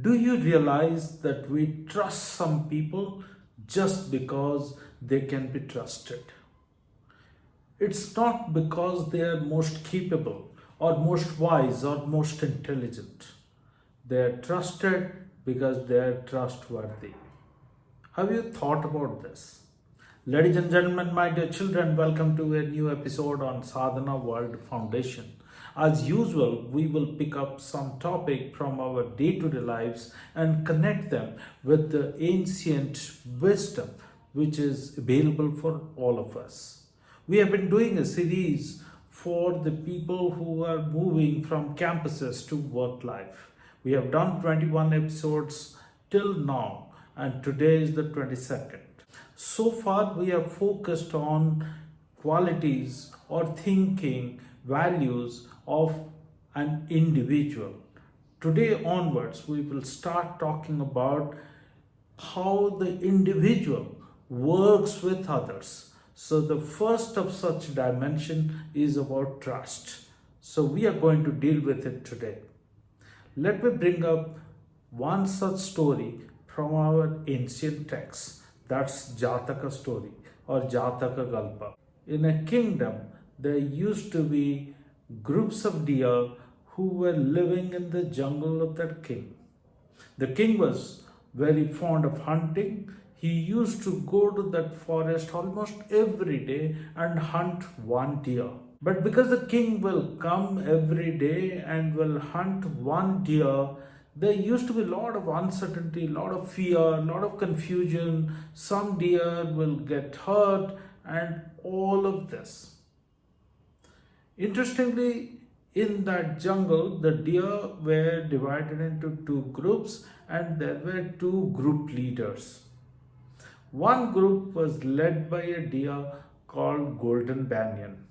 Do you realize that we trust some people just because they can be trusted? It's not because they are most capable or most wise or most intelligent. They are trusted because they are trustworthy. Have you thought about this? Ladies and gentlemen, my dear children, welcome to a new episode on Sadhana World Foundation. As usual, we will pick up some topic from our day-to-day lives and connect them with the ancient wisdom which is available for all of us. We have been doing a series for the people who are moving from campuses to work life. We have done 21 episodes till now, and today is the 22nd. So far, we have focused on qualities or thinking values of an individual. Today onwards, we will start talking about how the individual works with others. So the first of such dimension is about trust. So we are going to deal with it today. Let me bring up one such story from our ancient texts. That's Jataka story or Jataka Galpa. In a kingdom, there used to be groups of deer who were living in the jungle of that king. The king was very fond of hunting. He used to go to that forest almost every day and hunt one deer. But because the king will come every day and will hunt one deer, there used to be a lot of uncertainty, a lot of fear, a lot of confusion. Some deer will get hurt and all of this. Interestingly, in that jungle, the deer were divided into two groups and there were two group leaders. One group was led by a deer called Golden Banyan.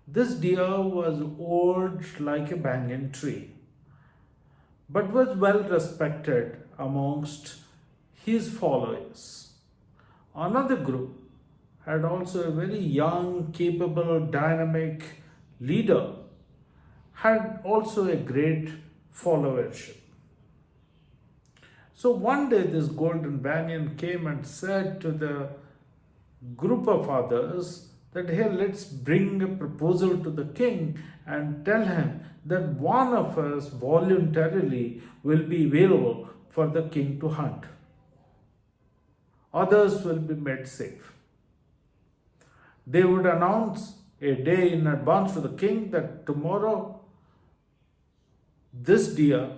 This deer was old like a banyan tree, but was well respected amongst his followers. Another group had also a very young, capable, dynamic leader, had also a great followership. So one day this Golden Banyan came and said to the group of others that, hey, let's bring a proposal to the king and tell him that one of us voluntarily will be available for the king to hunt. Others will be made safe. They would announce a day in advance to the king that tomorrow this deer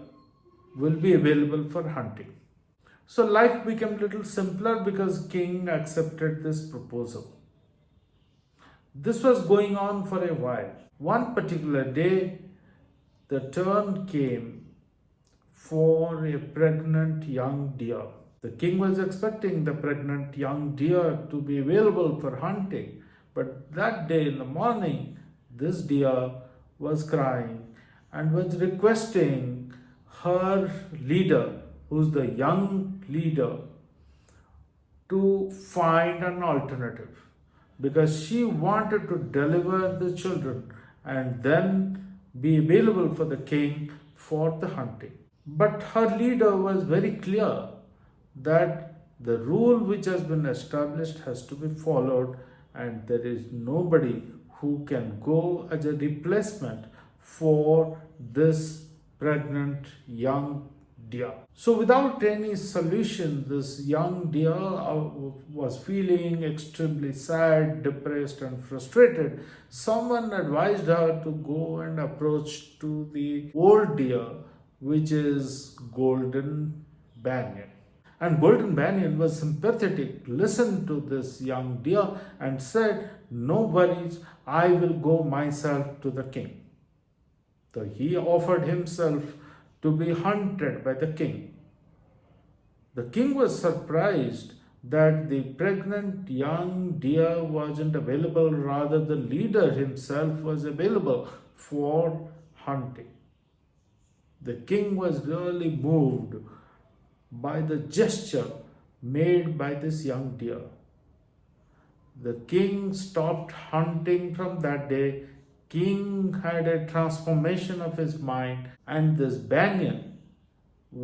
will be available for hunting. So life became a little simpler because king accepted this proposal. This was going on for a while. One particular day, the turn came for a pregnant young deer. The king was expecting the pregnant young deer to be available for hunting. But that day in the morning, this deer was crying and was requesting her leader, who's the young leader, to find an alternative because she wanted to deliver the children and then be available for the king for the hunting. But her leader was very clear that the rule which has been established has to be followed and there is nobody who can go as a replacement for this pregnant young deer. So without any solution, this young deer was feeling extremely sad, depressed and frustrated. Someone advised her to go and approach to the old deer, which is Golden Banyan. And Golden Banyan was sympathetic, listened to this young deer and said, no worries, I will go myself to the king. So he offered himself to be hunted by the king. The king was surprised that the pregnant young deer wasn't available, rather the leader himself was available for hunting. The king was really moved by the gesture made by this young deer. The king stopped hunting from that day. King had a transformation of his mind, and this banyan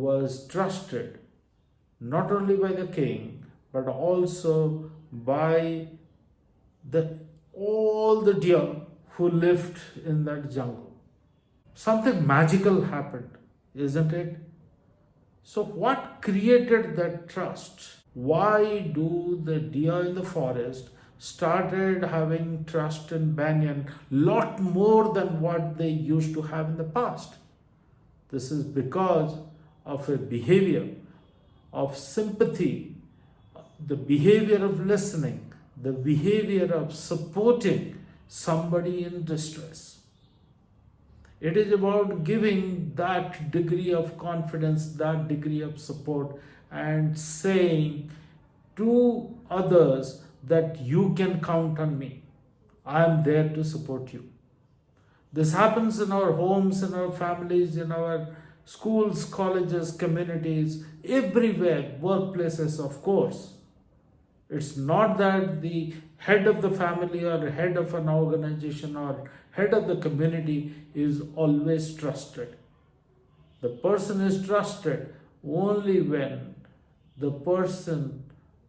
was trusted not only by the king but also by the all the deer who lived in that jungle. Something magical happened, isn't it? So, what created that trust? Why do the deer in the forest started having trust in Banyan lot more than what they used to have in the past? This is because of a behavior of sympathy, the behavior of listening, the behavior of supporting somebody in distress. It is about giving that degree of confidence, that degree of support, and saying to others that you can count on me. I am there to support you. This happens in our homes, in our families, in our schools, colleges, communities, everywhere, workplaces, of course. It's not that the head of the family or head of an organization or head of the community is always trusted. The person is trusted only when the person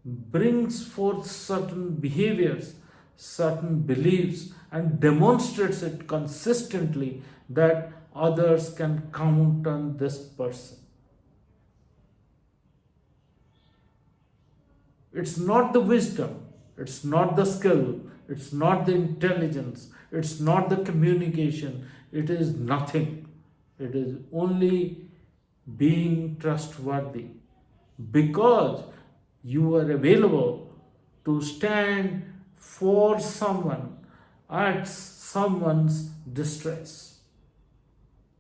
brings forth certain behaviors, certain beliefs, and demonstrates it consistently that others can count on this person. It's not the wisdom, it's not the skill, it's not the intelligence, it's not the communication, it is nothing. It is only being trustworthy because you are available to stand for someone at someone's distress.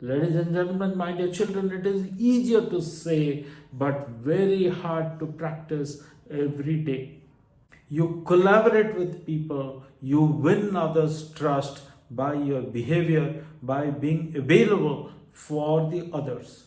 Ladies and gentlemen, my dear children, it is easier to say but very hard to practice every day. You collaborate with people, you win others' trust by your behavior, by being available for the others.